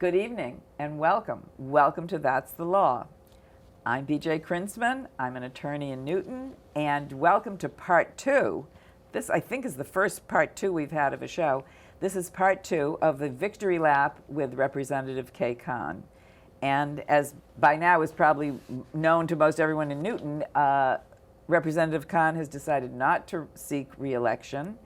Good evening and welcome. Welcome to That's the Law. I'm B.J.Krintzman. I'm an attorney in Newton, and welcome to part two. This, I think, is the first part two we've had of a show. This is part two of the Victory Lap with Representative Kay Kahn. And as by now is probably known to most everyone in Newton, Representative Kahn has decided not to seek re-election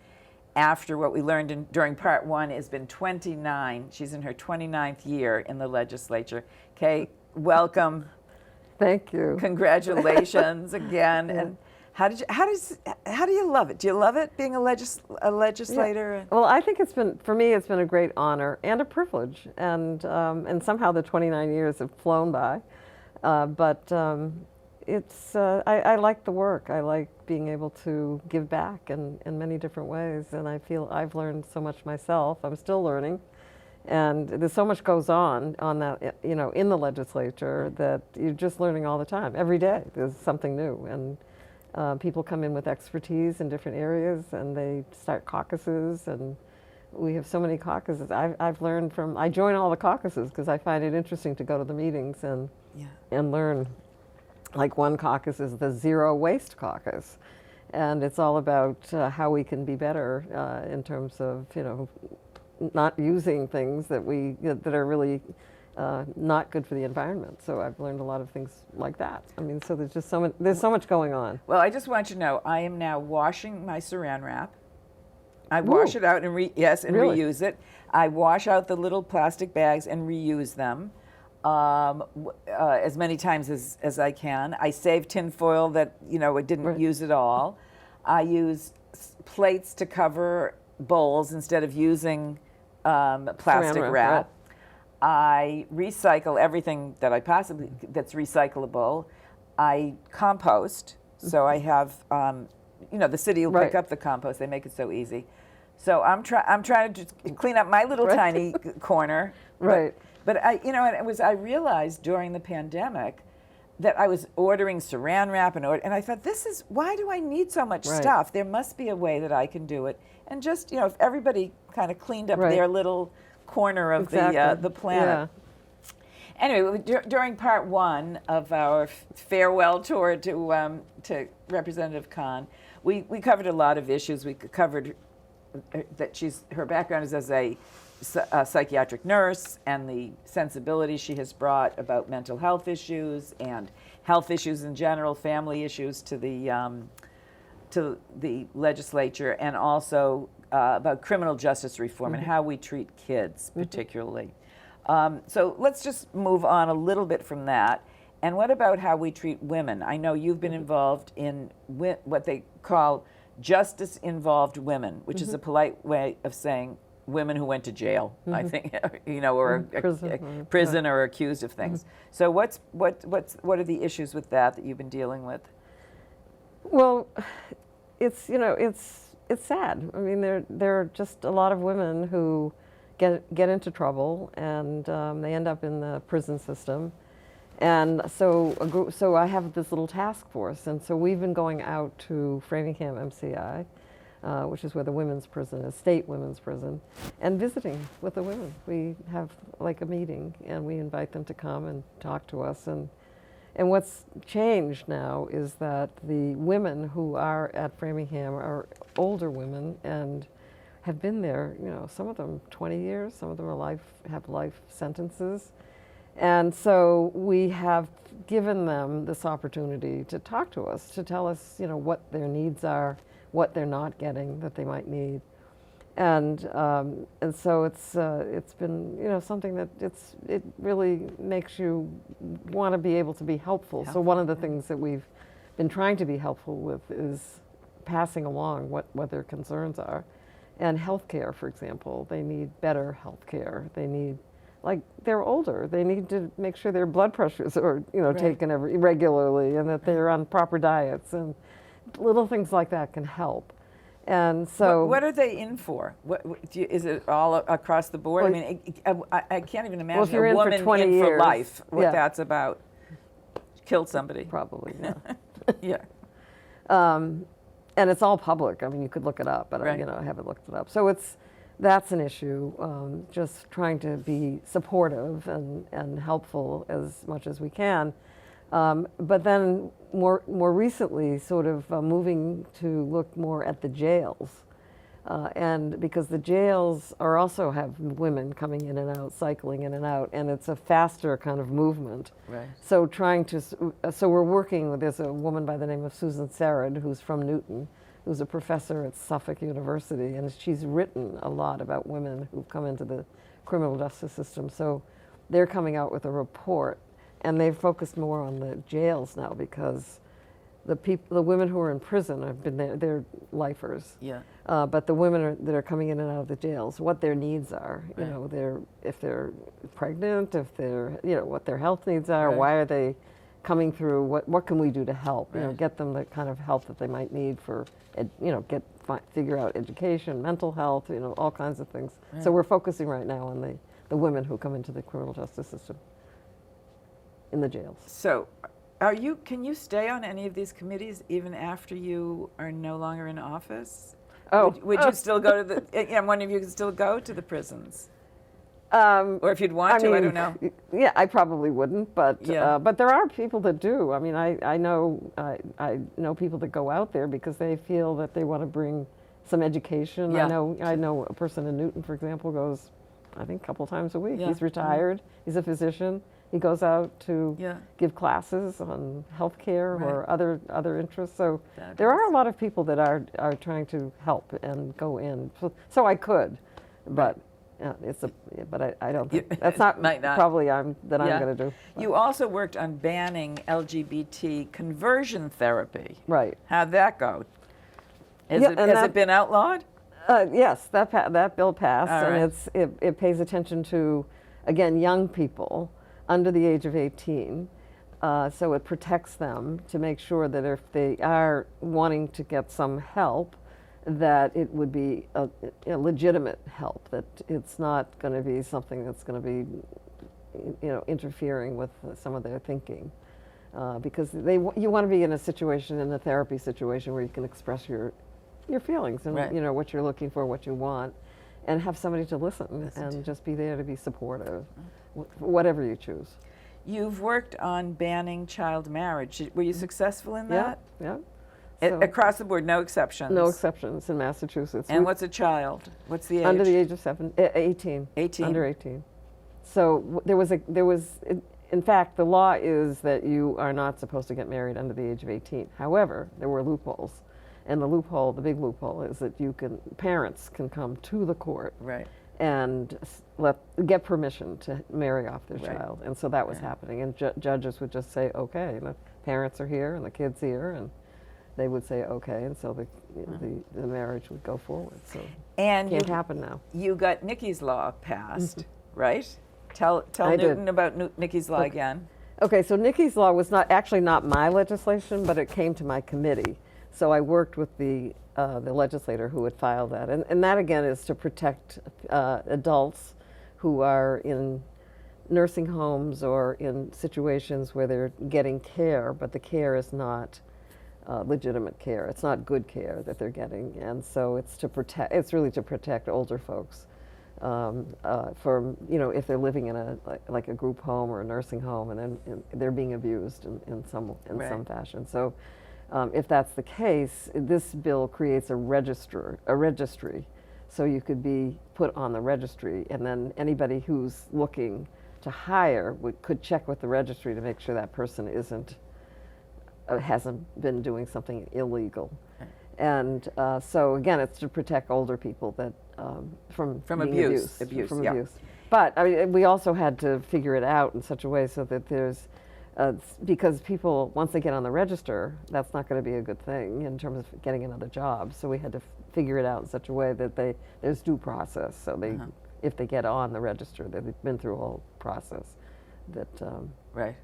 after what we learned during part one has been 29. She's in her 29th year in the legislature. Kay, welcome. Thank you. Congratulations again. Yeah. And how do you love it? Do you love it being a legislator? Yeah. Well, I think for me, it's been a great honor and a privilege, and somehow the 29 years have flown by. I like the work. I like being able to give back in many different ways, and I feel I've learned so much myself. I'm still learning, and there's so much goes on that, in the legislature that you're just learning all the time. Every day there's something new, and people come in with expertise in different areas, and they start caucuses, and we have so many caucuses. I've learned I join all the caucuses because I find it interesting to go to the meetings and learn. Like one caucus is the Zero Waste Caucus, and it's all about how we can be better in terms of not using things that are really not good for the environment. So I've learned a lot of things like that. I mean, so there's just there's so much going on. Well, I just want you to know I am now washing my Saran wrap. I wash it out and reuse it. I wash out the little plastic bags and reuse them. As many times as I can. I save tin foil that, it didn't use at all. I use plates to cover bowls instead of using plastic wrap. I recycle everything that that's recyclable. I compost. So I have, the city will pick up the compost. They make it so easy. So I'm trying to just clean up my little tiny corner. Right. But I realized during the pandemic that I was ordering Saran wrap and I thought, why do I need so much stuff? There must be a way that I can do it. And just, if everybody kind of cleaned up their little corner of the planet. Yeah. Anyway, during part one of our farewell tour to Representative Kahn, we covered a lot of issues. We covered that her background is as a psychiatric nurse and the sensibility she has brought about mental health issues and health issues in general, family issues to the legislature, and also about criminal justice reform and how we treat kids particularly. So let's just move on a little bit from that. And what about how we treat women? I know you've been involved in what they call justice-involved women, which is a polite way of saying women who went to jail, I think, or prison or accused of things. So what are the issues with that you've been dealing with? Well, it's sad. I mean, there are just a lot of women who get into trouble, and they end up in the prison system. And so I have this little task force, and so we've been going out to Framingham MCI, which is where the women's prison is, state women's prison, and visiting with the women. We have like a meeting, and we invite them to come and talk to us. And what's changed now is that the women who are at Framingham are older women and have been there, some of them 20 years, some of them have life sentences. And so we have given them this opportunity to talk to us, to tell us, what their needs are, what they're not getting that they might need, and so it's been something that it really makes you want to be able to be helpful. So one of the things that we've been trying to be helpful with is passing along what their concerns are, and healthcare, for example. They need better healthcare. They need. Like, they're older. They need to make sure their blood pressures are, taken regularly, and that they're on proper diets, and little things like that can help. And so, what are they in for? Is it all across the board? Well, I mean, I can't even imagine a woman in for life. What that's about? Killed somebody. Probably. Yeah. Yeah. And it's all public. I mean, you could look it up, but I haven't looked it up. So that's an issue. Just trying to be supportive and helpful as much as we can. But then more recently, sort of moving to look more at the jails. And because the jails are also have women coming in and out, cycling in and out, and it's a faster kind of movement. Right. So so we're working with, there's a woman by the name of Susan Sarad, who's from Newton, who's a professor at Suffolk University, and she's written a lot about women who've come into the criminal justice system. So they're coming out with a report, and they've focused more on the jails now because the women who are in prison have been there, they're lifers. Yeah. But the women that are coming in and out of the jails, what their needs are, Right. you know, if they're pregnant, if they're, you know, what their health needs are, Right. why are they coming through, what can we do to help, you know, Right. get them the kind of help that they might need for, you know, figure out education, mental health, you know, all kinds of things. Right. So we're focusing right now on the women who come into the criminal justice system in the jails. So, can you stay on any of these committees even after you are no longer in office? Oh. Would you still go to the, yeah, one of you could still go to the prisons? Or if you'd want to, I don't know. Yeah, I probably wouldn't, but Yeah. but there are people that do. I mean, I know people that go out there because they feel that they want to bring some education. Yeah. I know a person in Newton, for example, goes, I think, a couple times a week. Yeah. He's retired. He's a physician. He goes out to Yeah. give classes on healthcare or other interests. So Fabulous. there are a lot of people that are trying to help and go in. So I could, but. Yeah, but I don't think that's not Might not. probably I'm Yeah. going to do. You also worked on banning LGBT conversion therapy. Right. How'd that go? Has Yeah, and it been outlawed? Yes, that bill passed, All and right. it pays attention to, again, young people under the age of 18. So it protects them to make sure that if they are wanting to get some help, that it would be a legitimate help, that it's not going to be something that's going to be, you know, interfering with some of their thinking. Because you want to be in a situation, in a therapy situation, where you can express your feelings and Right. you know what you're looking for, what you want, and have somebody to listen and just be there to be supportive, whatever you choose. You've worked on banning child marriage. Were you successful in that? Yeah. Across the board, no exceptions? No exceptions in Massachusetts. And what's a child? What's the age? Under the age of 18. 18. Under 18. So there was in fact, the law is that you are not supposed to get married under the age of 18. However, there were loopholes. And the big loophole is that parents can come to the court Right. and get permission to marry off their Right. child. And so that was Right. happening. And judges would just say, okay, the parents are here and the kid's here, and they would say okay, and so the marriage would go forward. So And can't happen now. you got Nikki's Law passed, right? Tell I did. Newton about Nikki's Law again. Okay, so Nikki's Law was actually not my legislation, but it came to my committee. So I worked with the legislator who had filed that, and that again is to protect adults who are in nursing homes or in situations where they're getting care, but the care is not legitimate care. It's not good care that they're getting, and so it's really to protect older folks from, you know, if they're living in like a group home or a nursing home, and then they're being abused in some Right. fashion. So if that's the case, this bill creates a registry, so you could be put on the registry, and then anybody who's looking to hire could check with the registry to make sure that person hasn't been doing something illegal. Right. And so again, it's to protect older people that from being abuse. abused, from Yeah. abuse. But I mean, we also had to figure it out in such a way so that there's because people, once they get on the register, that's not going to be a good thing in terms of getting another job. So we had to figure it out in such a way that there's due process. So if they get on the register, that they've been through a whole process. That Right.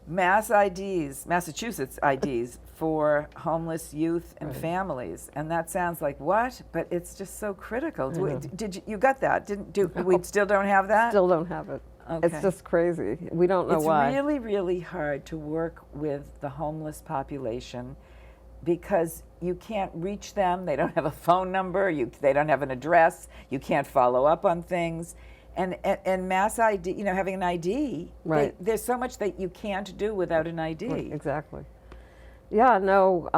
Massachusetts IDs for homeless youth and Right. families, and that sounds like what? But it's just so critical. I know. Did you got that? We still don't have that? still don't have it. Okay. It's just crazy. We don't know It's why. really, really hard to work with the homeless population because you can't reach them. They don't have a phone number. They don't have an address. You can't follow up on things. And mass ID, having an ID, Right. there's so much that you can't do without an ID. Right, exactly. Yeah, no,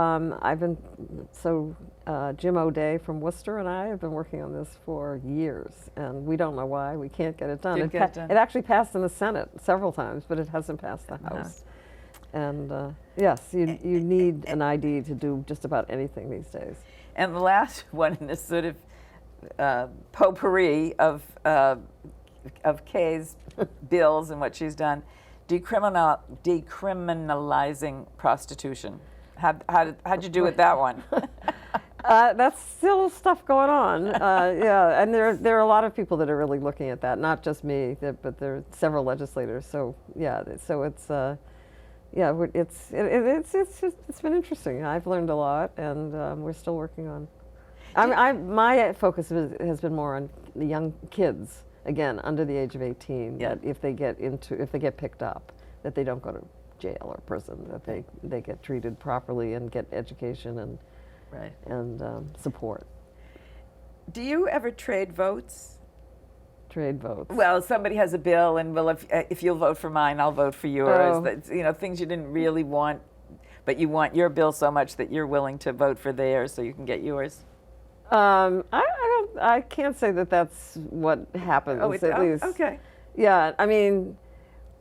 Jim O'Day from Worcester and I have been working on this for years, and we don't know why we can't get it done. Didn't get it done. It actually passed in the Senate several times, but it hasn't passed the House. And yes, you need an ID to do just about anything these days. And the last one in this sort of potpourri of Kay's bills and what she's done, decriminalizing prostitution. How'd you do with that one? That's still stuff going on. Yeah, and there are a lot of people that are really looking at that. Not just me, but there are several legislators. So yeah, so it's it's been interesting. I've learned a lot, and we're still working on. My focus has been more on the young kids, again, under the age of 18, Yeah. that if they get picked up, that they don't go to jail or prison, that they get treated properly and get education and Right. and support. Do you ever trade votes? Trade votes. Well, somebody has a bill, and well, if you'll vote for mine, I'll vote for yours. Oh. That's, things you didn't really want, but you want your bill so much that you're willing to vote for theirs so you can get yours. I can't say that that's what happens. At least. Okay. Yeah, I mean,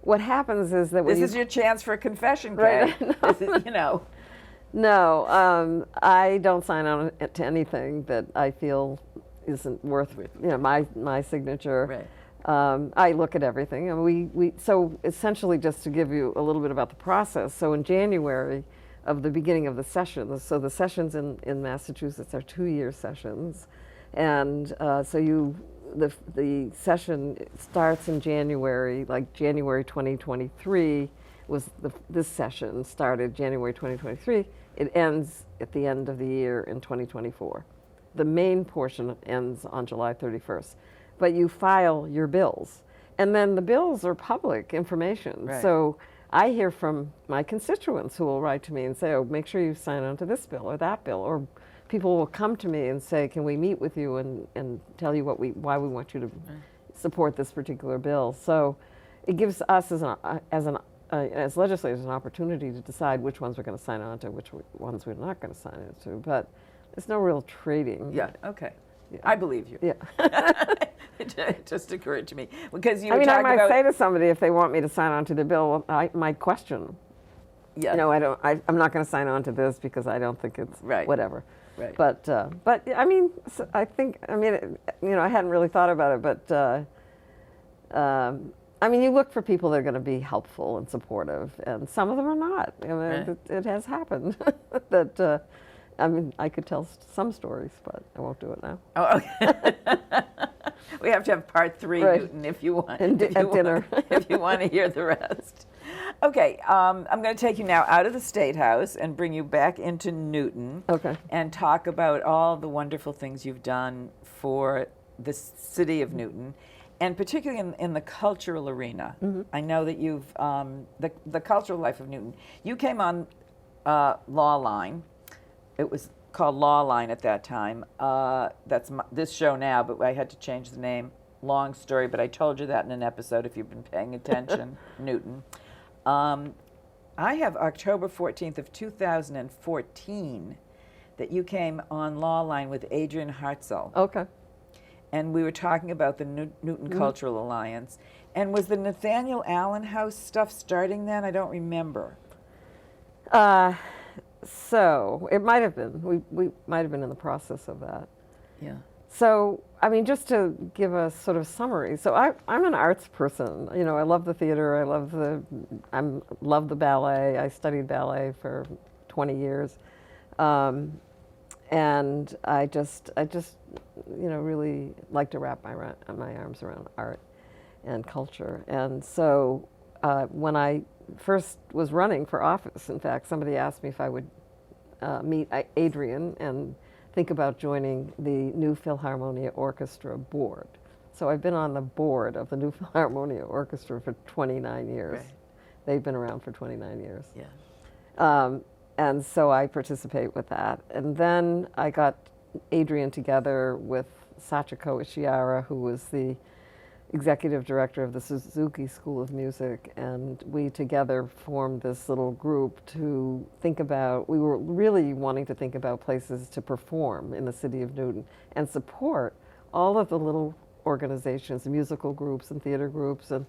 what happens is that when This is your chance for a confession, Right. Kay. This is, No, I don't sign on to anything that I feel isn't worth my signature. Right. I look at everything, and we so essentially, just to give you a little bit about the process. So in January of the beginning of the sessions, so the sessions in Massachusetts are 2-year sessions, and the session starts in January, like January 2023 was this session started January 2023. It ends at the end of the year in 2024. The main portion ends on July 31st. But you file your bills. And then the bills are public information. Right. So I hear from my constituents who will write to me and say, oh, make sure you sign on to this bill or that bill. Or people will come to me and say, can we meet with you and tell you why we want you to support this particular bill. So it gives us as legislators an opportunity to decide which ones we're going to sign on to, which ones we're not going to sign on to. But there's no real trading. Yeah. Okay. Yeah. I believe you. Yeah. It just occurred to me because you I were mean, I talking might about. say to somebody if they want me to sign on to the bill, I might question. Yeah. I'm not going to sign on to this because I don't think it's Right. whatever. Right. But I mean, I hadn't really thought about it, but I mean, you look for people that are going to be helpful and supportive, and some of them are not. I mean, Right. it has happened that. I mean, I could tell some stories, but I won't do it now. Oh, okay. We have to have part 3, Right. Newton, if you want. And if you at want- dinner. if you want to hear the rest. Okay, I'm going to take you now out of the State House and bring you back into Newton. Okay. And talk about all the wonderful things you've done for the city of Newton, and particularly in the cultural arena. Mm-hmm. I know that you've the cultural life of Newton. You came on Law Line. It was called Law Line at that time. That's this show now, but I had to change the name. Long story, but I told you that in an episode if you've been paying attention, Newton. I have October 14th of 2014 that you came on Law Line with Adrian Hartzell. Okay. And we were talking about the Newton Cultural Alliance. And was the Nathaniel Allen House stuff starting then? I don't remember. So it might have been. We might have been in the process of that. Yeah. So, I mean, just to give a sort of summary. So I'm an arts person. I love the theater. I love the ballet. I studied ballet for 20 years. And I just really like to wrap my arms around art and culture. And so when I first was running for office, in fact, somebody asked me if I would meet Adrian and think about joining the New Philharmonia Orchestra board. So I've been on the board of the New Philharmonia Orchestra for 29 years. Right. They've been around for 29 years. Yeah. And so I participate with that. And then I got Adrian together with Sachiko Ishiara, who was the executive director of the Suzuki School of Music, and we together formed this little group to think about, we were really wanting to think about places to perform in the city of Newton and support all of the little organizations, musical groups and theater groups, and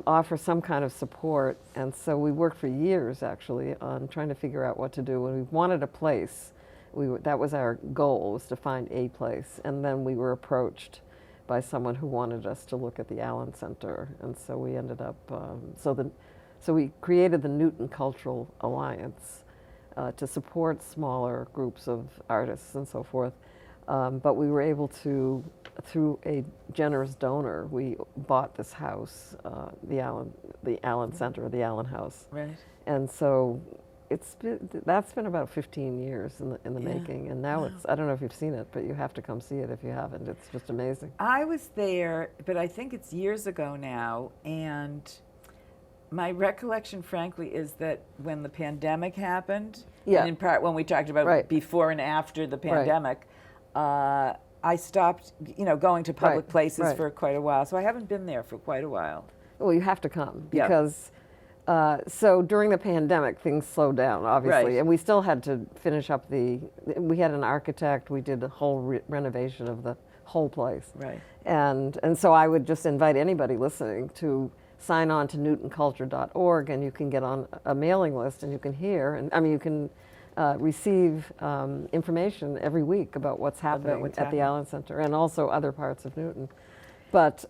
offer some kind of support. And so we worked for years actually on trying to figure out what to do. When we wanted a place, that was our goal, was to find a place. And then we were approached by someone who wanted us to look at the Allen Center. And so we ended up, so we created the Newton Cultural Alliance to support smaller groups of artists and so forth. But we were able to, through a generous donor, we bought this house, the Allen Center, the Allen House. Right. And so that's been about 15 years in the making, and now it's, I don't know if you've seen it, but you have to come see it if you haven't. It's just amazing. I was there, but I think it's years ago now, and my recollection, frankly, is that when the pandemic happened, and in part when we talked about before and after the pandemic, I stopped, going to public places for quite a while, so I haven't been there for quite a while. Well, you have to come because. So during the pandemic, things slowed down, obviously, and we still had to finish up we had an architect, we did a whole renovation of the whole place. Right. And so I would just invite anybody listening to sign on to newtonculture.org, and you can get on a mailing list, and you can hear, and I mean, you can receive information every week about what's happening at the Allen Center and also other parts of Newton. But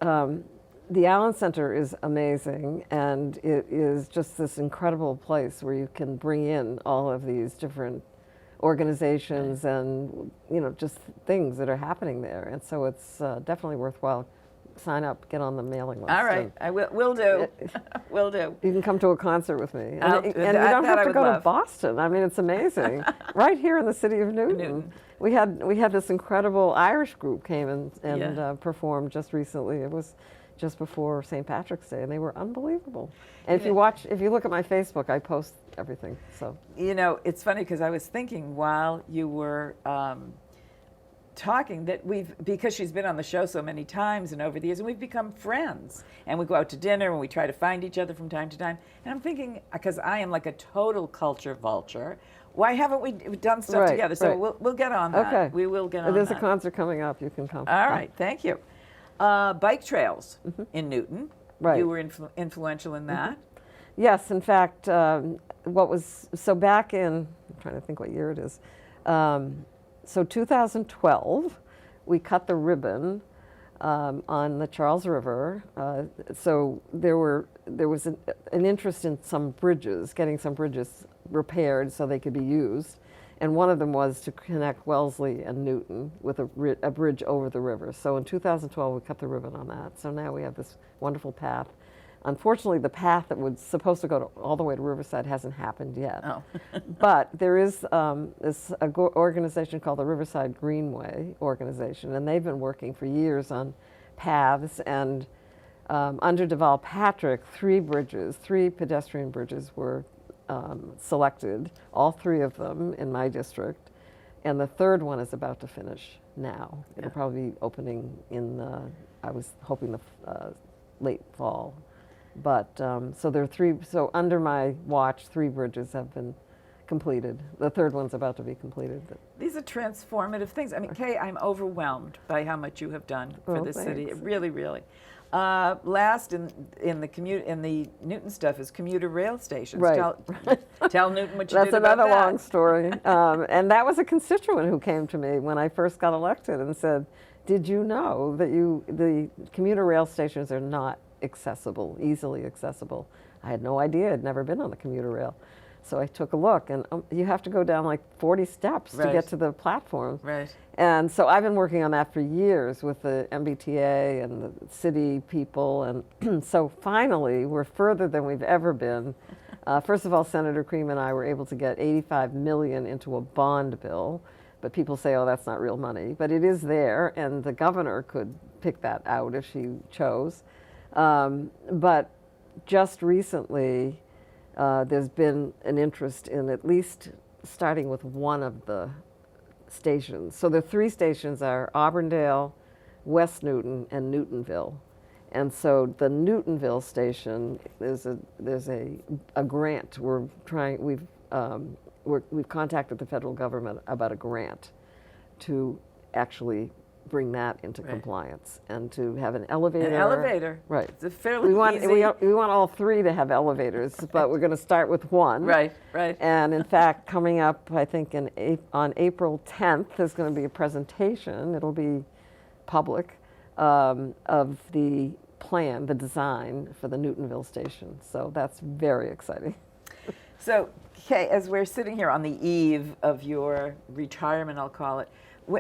the Allen Center is amazing, and it is just this incredible place where you can bring in all of these different organizations and just things that are happening there. And so it's definitely worthwhile. Sign up, get on the mailing list. All right, I will do. Will do. You can come to a concert with me, and you don't have to go to Boston. I mean, it's amazing. Right here in the city of Newton. We had this incredible Irish group came and performed just recently. It was just before St. Patrick's Day, and they were unbelievable. And if you look at my Facebook, I post everything. So it's funny because I was thinking while you were talking that because she's been on the show so many times and over the years, and we've become friends, and we go out to dinner and we try to find each other from time to time. And I'm thinking, because I am like a total culture vulture, why haven't we done stuff together? So we'll get on that. Okay. We will get on that. There's a concert coming up. You can come. All right. Thank you. Bike trails in Newton. Right. You were influential in that. Yes. In fact, back in, I'm trying to think what year it is. So 2012, we cut the ribbon on the Charles River. So there was an interest in some bridges, getting some bridges repaired so they could be used. And one of them was to connect Wellesley and Newton with a bridge over the river. So in 2012, we cut the ribbon on that. So now we have this wonderful path. Unfortunately, the path that was supposed to go all the way to Riverside hasn't happened yet. Oh. But there is this organization called the Riverside Greenway Organization, and they've been working for years on paths. And under Deval Patrick, 3 pedestrian bridges were selected, all 3 of them in my district, and the 3rd one is about to finish now. It'll probably be opening in, I was hoping the late fall. But so there are 3, so under my watch, 3 bridges have been completed. The 3rd one's about to be completed. These are transformative things. I mean, Kay, I'm overwhelmed by how much you have done for this city. Really, really. Last in the Newton stuff is commuter rail stations. Right. Tell Newton what you That's did about that. That's another long story. And that was a constituent who came to me when I first got elected and said, "Did you know that the commuter rail stations are not easily accessible?" I had no idea. I'd never been on the commuter rail. So I took a look, and you have to go down like 40 steps to get to the platform. Right. And so I've been working on that for years with the MBTA and the city people, and so finally we're further than we've ever been. First of all, Senator Cream and I were able to get $85 million into a bond bill, but people say, oh, that's not real money. But it is there, and the governor could pick that out if she chose. But just recently, there's been an interest in at least starting with one of the stations. So the three stations are Auburndale, West Newton, and Newtonville. And so the Newtonville station, there's a grant. We've contacted the federal government about a grant to actually bring that into compliance and to have an elevator. An elevator. Right. It's a fairly easy. We want all three to have elevators, but we're going to start with one. Right, right. And in fact, coming up, I think on April 10th, there's going to be a presentation. It'll be public of the plan, the design for the Newtonville station. So that's very exciting. So, Kay, as we're sitting here on the eve of your retirement, I'll call it.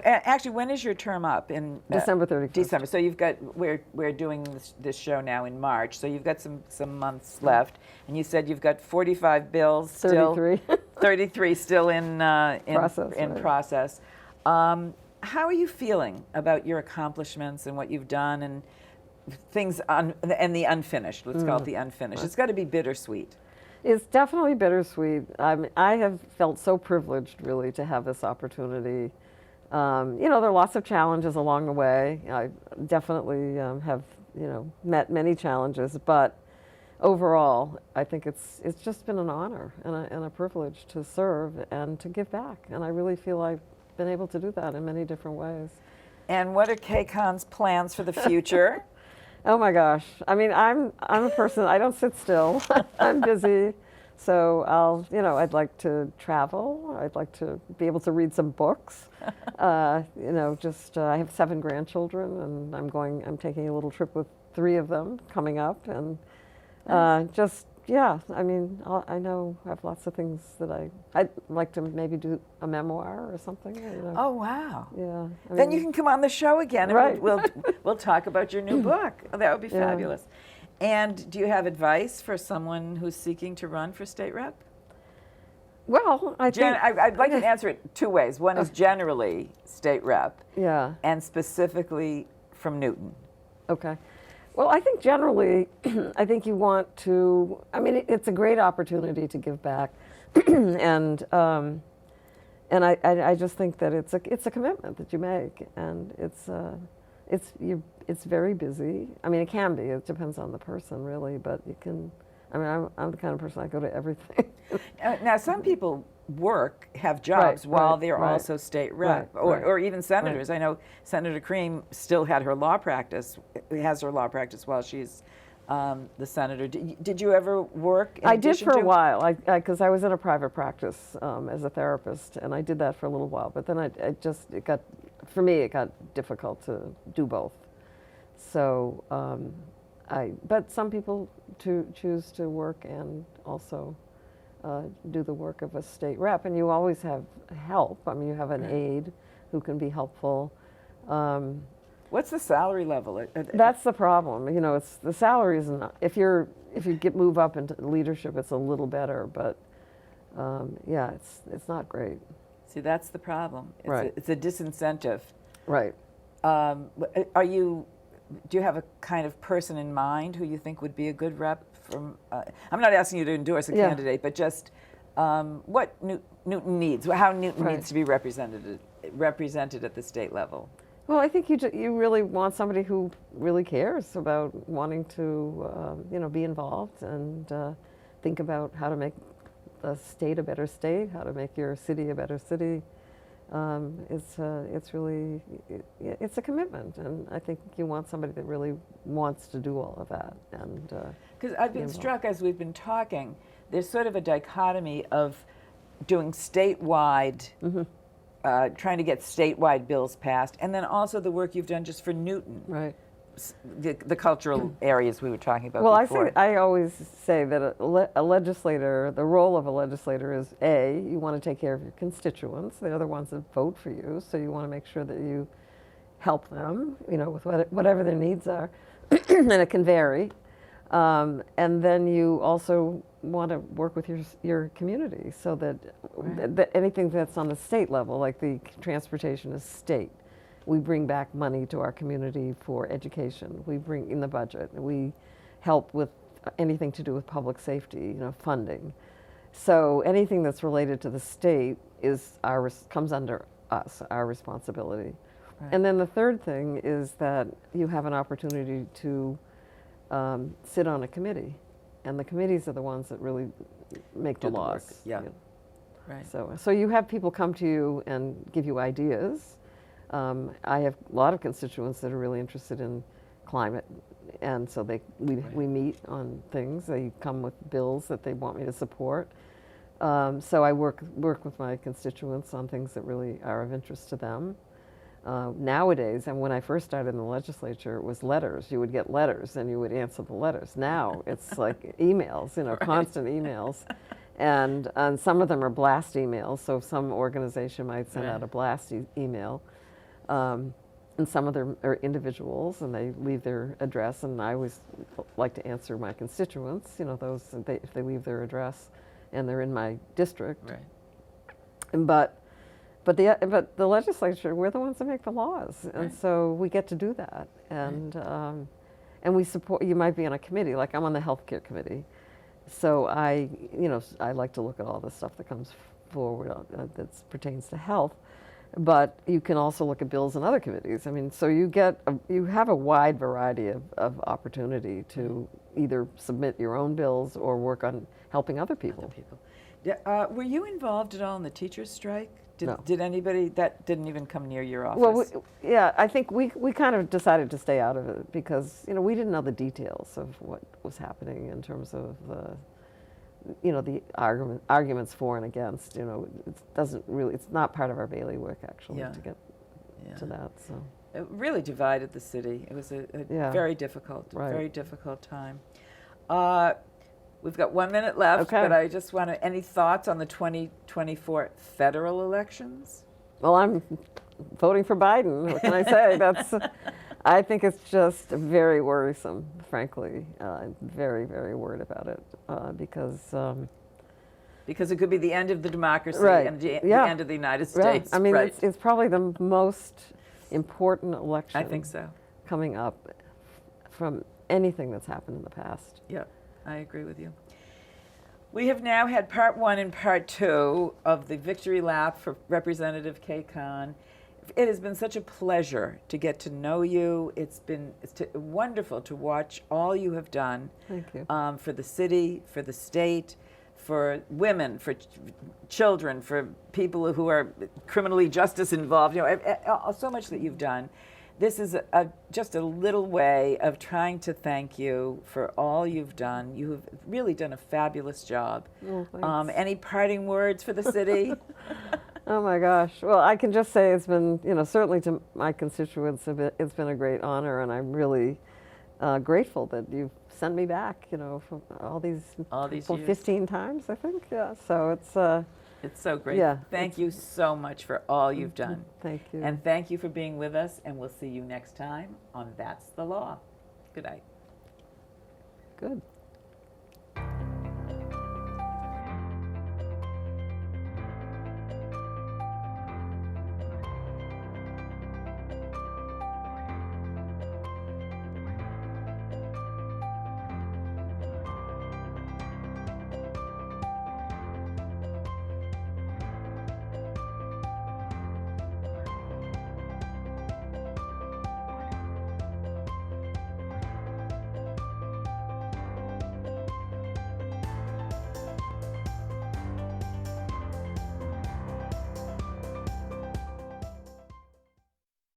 Actually, when is your term up? In December 31st. December. So you've got we're doing this show now in March. So you've got some months left, and you said you've got 45 bills still. 33. 33 still in Process, right. process. How are you feeling about your accomplishments and what you've done and things and the unfinished? Let's call it the unfinished. It's got to be bittersweet. It's definitely bittersweet. I have felt so privileged, really, to have this opportunity. There are lots of challenges along the way. I definitely have, met many challenges, but overall, I think it's just been an honor and a privilege to serve and to give back. And I really feel I've been able to do that in many different ways. And what are KCON's plans for the future? Oh my gosh! I mean, I'm a person. I don't sit still. I'm busy, so I'd like to travel. I'd like to be able to read some books. I have 7 grandchildren, and I'm taking a little trip with 3 of them coming up, and nice. I mean, I know I have lots of things that I'd like to maybe do a memoir or something. Oh wow! Yeah. Then you can come on the show again, and right. we'll talk about your new book. Oh, that would be fabulous. And do you have advice for someone who's seeking to run for state rep? Well, I'd like to answer it 2 ways. One is generally state rep, and specifically from Newton. Okay. Well, I think generally, I think you want to. I mean, it's a great opportunity to give back, and I just think that it's a commitment that you make, and it's very busy. I mean, it can be. It depends on the person, really, but you can. I mean, I'm the kind of person I go to everything. Now, some people have jobs while they're also state rep, or even senators. I know Senator Cream still has her law practice while she's the senator. Did you ever work? I did for a while, because I was in a private practice as a therapist, and I did that for a little while. But then it got difficult to do both. So, but some people choose to work and also do the work of a state rep, and you always have help. I mean, you have an aide who can be helpful. What's the salary level? That's the problem. It's the salary isn't. If you move up into leadership, it's a little better, but it's not great. See, that's the problem. It's a disincentive. Right. Do you have a kind of person in mind who you think would be a good rep? I'm not asking you to endorse a candidate, but just what Newton needs, how Newton needs to be represented at the state level. Well, I think you really want somebody who really cares about wanting to be involved and think about how to make the state a better state, how to make your city a better city. It's a commitment, and I think you want somebody that really wants to do all of that. And because I've been struck as we've been talking, there's sort of a dichotomy of doing statewide, trying to get statewide bills passed, and then also the work you've done just for Newton. Right. The cultural areas we were talking about before. I always say that a legislator, the role of a legislator is you want to take care of your constituents. They're the ones that vote for you, so you want to make sure that you help them, with whatever their needs are, and it can vary. And then you also want to work with your community so that, that anything that's on the state level, like the transportation is state. We bring back money to our community for education. We bring in the budget. We help with anything to do with public safety, funding. So anything that's related to the state comes under us, our responsibility. Right. And then the third thing is that you have an opportunity to sit on a committee, and the committees are the ones that really make the Do the work, laws. yeah. Right. So you have people come to you and give you ideas. I have a lot of constituents that are really interested in climate, and so we meet on things. They come with bills that they want me to support. So I work with my constituents on things that really are of interest to them. Nowadays, and when I first started in the legislature, it was letters. You would get letters and you would answer the letters. Now it's like emails, right. Constant emails. And some of them are blast emails, so some organization might send out a blast email. And some of them are individuals, and they leave their address, and I always like to answer my constituents, those if they leave their address and they're in my district. Right. But the legislature, we're the ones that make the laws, and so we get to do that. And we support. You might be on a committee, like I'm on the healthcare committee, so I like to look at all the stuff that comes forward that pertains to health. But you can also look at bills in other committees. I mean, so you have a wide variety of opportunity to either submit your own bills or work on helping other people. Yeah, were you involved at all in the teachers' strike? No. Did anybody, that didn't even come near your office? Well, I think we kind of decided to stay out of it because, we didn't know the details of what was happening in terms of the arguments for and against. It's not part of our bailiwick actually to get to that. So it really divided the city. It was a very difficult, very difficult time. We've got 1 minute left, but I just want to, any thoughts on the 2024 federal elections? Well, I'm voting for Biden. What can I say? I think it's just very worrisome, frankly. I'm very, very worried about it because it could be the end of the democracy and the end of the United States. I mean, it's probably the most important election. I think so. Coming up from anything that's happened in the past. Yeah, I agree with you. We have now had part 1 and part 2 of the victory lap for Representative Kay Kahn. It has been such a pleasure to get to know you. It's wonderful to watch all you have done. Thank you. For the city, for the state, for women, for children, for people who are criminally justice involved. So much that you've done. This is just a little way of trying to thank you for all you've done. You have really done a fabulous job. Oh, thanks. Any parting words for the city? Oh my gosh. Well, I can just say it's been, certainly to my constituents, it's been a great honor, and I'm really grateful that you've sent me back, for all these years. 15 times, I think. Yeah. So it's so great. Yeah. Thank you so much for all you've done. Thank you. And thank you for being with us, and we'll see you next time on That's the Law. Good night. Good.